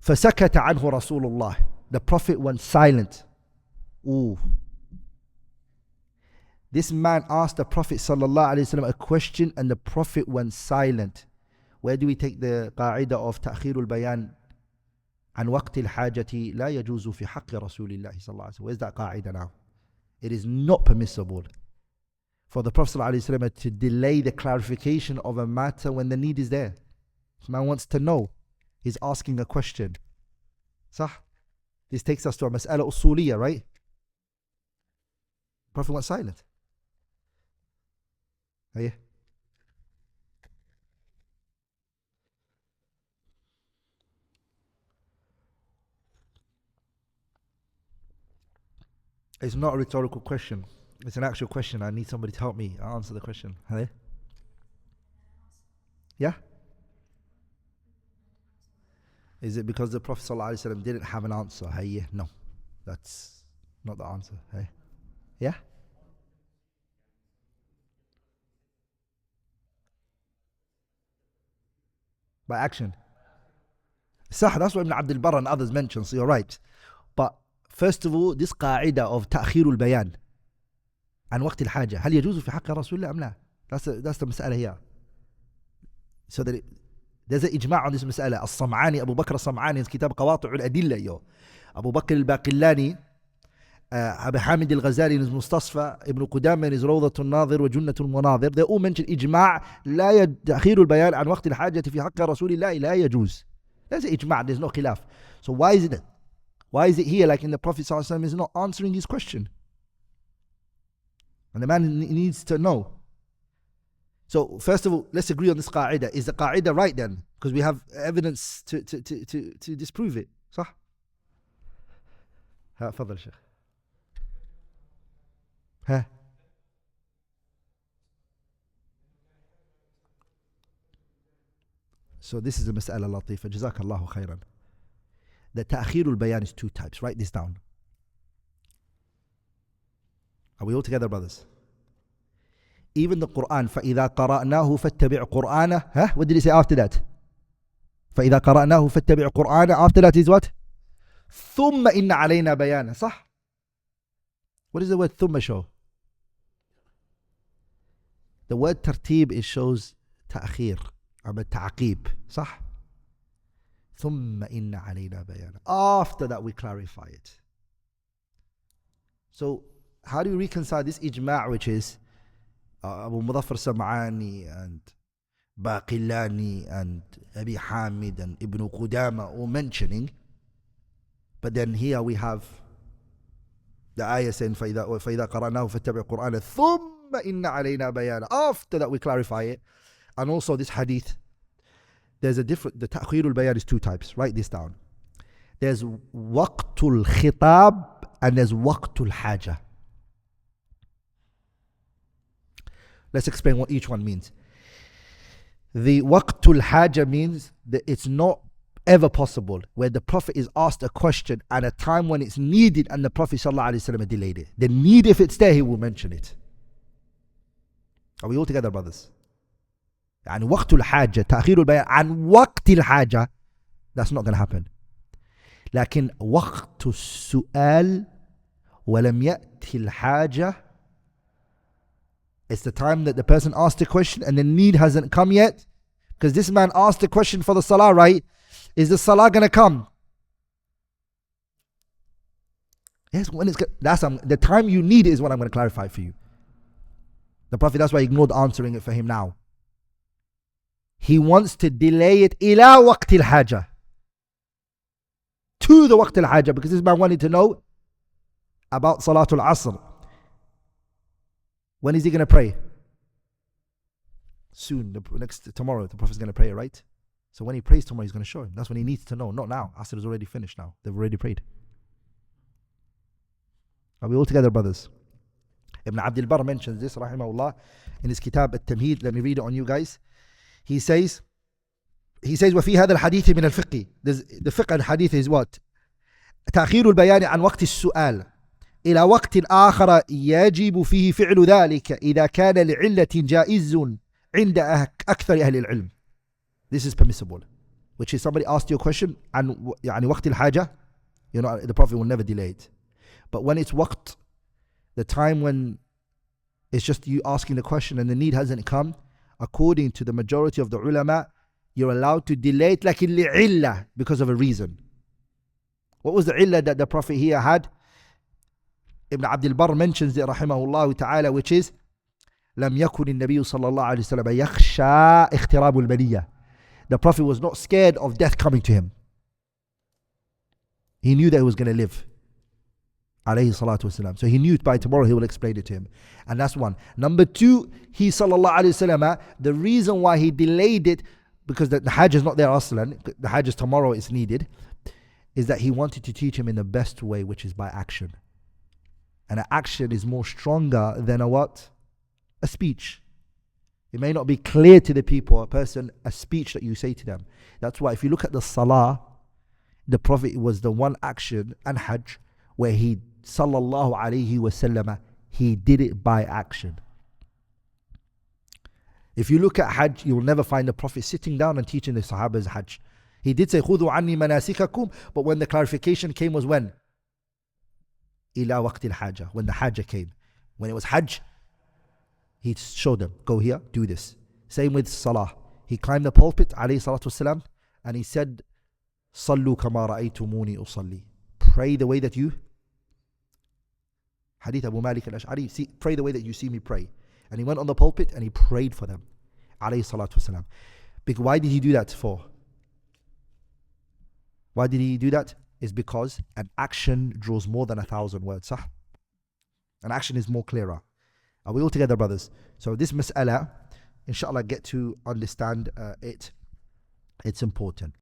فَسَكَتَ عَنْهُ رَسُولُ اللَّهِ. The Prophet went silent. Ooh. This man asked the Prophet ﷺ a question and the Prophet went silent. Where do we take the قاعدة of تأخير البيان عن وقت الحاجة لا يجوز في حق رسول الله صلى الله عليه وسلم? Where's that قاعدة now? It is not permissible for the Prophet ﷺ to delay the clarification of a matter when the need is there. This man wants to know. He's asking a question. صح? This takes us to a مسألة أصولية, right? The Prophet went silent. Yeah. It's not a rhetorical question. It's an actual question. I need somebody to help me answer the question. Hey? Yeah? Is it because the Prophet ﷺ didn't have an answer? Hey? No. That's not the answer. Hey? Yeah? By action. Sah, that's what Ibn Abdul Barr and others mentioned, so you're right. But first of all, this قاعدة of تأخير البيان عن وقت الحاجة هل يجوز في حق رسول الله أم لا? That's the مسألة here. So that there's an إجماع on this مسألة. الصمعاني أبو بكر الصمعاني في كتاب قواطع الأدلة يو. أبو بكر الباقلاني أبو حامد الغزالي in مستصفى ابن قدامة in روضة الناظر وجنة المناظر. They all mention إجماع لا تأخير البيان عن وقت الحاجة في حق رسول الله لا يجوز. There's an إجماع, there's no khilaf. So why is it here like in the Prophet ﷺ is not answering his question? And the man needs to know. So first of all, let's agree on this qa'idah. Is the qa'idah right then? Because we have evidence to disprove it. صح? ها تفضل شيخ. ها. So this is a mas'ala latifa. Jazakallahu khairan. The ta'khirul bayan is two types. Write this down. Are we all together, brothers? Even the Quran, فَإِذَا قَرَأْنَاهُ فَاتَّبِعْ قُرْآنَهُ. Huh? What did he say after that? فَإِذَا قَرَأْنَاهُ فَاتَّبِعْ قُرْآنَهُ. After that is what? ثُمَّ إِنَّ عَلَيْنَا بَيَانَهُ. صح? What does the word ثُمَّ show? The word tartib, it shows تأخير. أو تعقيب. صح? ثُمَّ إِنَّ عَلَيْنَا بَيَانَهُ. After that we clarify it. So how do we reconcile this ijma' which is Abu Mudaffar Sam'ani and Baqillani and Abi Hamid and Ibn Qudama all mentioning, but then here we have the ayah saying فَإِذَا قَرَأْنَاهُ فَاتَّبِعْ قُرْآنَهُ ثُمَّ إِنَّ عَلَيْنَا بَيَانَهُ. After that we clarify it. And also this hadith, there's a different, the ta'khirul bayan is two types. Write this down. There's waqtul khitab and there's waqtul haja. Let's explain what each one means. The waqtul haja means that it's not ever possible where the Prophet is asked a question at a time when it's needed and the Prophet ﷺ delayed it. The need, if it's there, he will mention it. Are we all together, brothers? And waqtul haja, ta'khirul bayan, and waqtil haja, that's not going to happen. لكن وقت السؤال ولم يأتي الحاجة, it's the time that the person asked the question and the need hasn't come yet. Because this man asked the question for the salah, right? Is the salah going to come? Yes, when it's that's the time you need it is what I'm going to clarify for you. The Prophet, that's why he ignored answering it for him now. He wants to delay it إلى وقت الحاجة, to the waqt al-haja, because this man wanted to know about Salatul Asr. When is he going to pray? Soon, tomorrow, the Prophet's going to pray, right? So when he prays tomorrow, he's going to show him. That's when he needs to know, not now. Asr is already finished now. They've already prayed. Are we all together, brothers? Ibn Abdul Barr mentions this, rahimahullah, in his kitab At-Tamheed. Let me read it on you guys. He says, وفي هذا الحديث من الفقه. The fiqh al-hadith is what? تأخير البيان عن وقت السؤال إلى وقت آخر يجب فيه فعل ذلك إذا كان لعلة جائز عند أكثر أهل العلم. This is permissible. which is somebody asked you a question, and يعني وقت الحاجة, the Prophet will never delay it. But when it's waqt, the time when it's just you asking the question and the need hasn't come, according to the majority of the ulama, you're allowed to delay it لكن لعلة, because of a reason. What was the illah that the Prophet here had? Ibn Abdul Barr mentions it rahimahullah ta'ala, which is لم يكن النبي صلى الله عليه وسلم يخشى اختراب البلية. The Prophet was not scared of death coming to him. He knew that he was going to live, alayhi salatu wasalam. So he knew by tomorrow he will explain it to him. And that's one. Number two, he sallallahu alayhi wasallam, the reason why he delayed it, because the Hajj is not there aslan, the Hajj is tomorrow, it's needed, is that he wanted to teach him in the best way, which is by action. And an action is more stronger than a what? A speech. It may not be clear to the people, a person, a speech that you say to them. That's why if you look at the Salah, the Prophet was the one action and Hajj where he, sallallahu alayhi wasallam, he did it by action. If you look at Hajj, you will never find the Prophet sitting down and teaching the Sahabas Hajj. He did say, خُذُوا عَنِّي مَنَاسِكَكُمْ, but when the clarification came was when? إِلَى وَقْتِ الْحَاجَةِ, when the Hajj came. When it was Hajj, he showed them, go here, do this. Same with Salah. He climbed the pulpit, alayhi salatu wasalam, and he said, صَلُّوا كَمَا رَأَيْتُمُونِي أُصَلِّي. Pray the way that you, Hadith Abu Malik al-Ash'ari, pray the way that you see me pray. And he went on the pulpit and he prayed for them, alayhi salatu wasalam. Why did he do that for? Why did he do that? Is because an action draws more than 1,000 words. Sah? An action is more clearer. Are we all together, brothers? So this mas'ala, inshallah, get to understand it. It's important.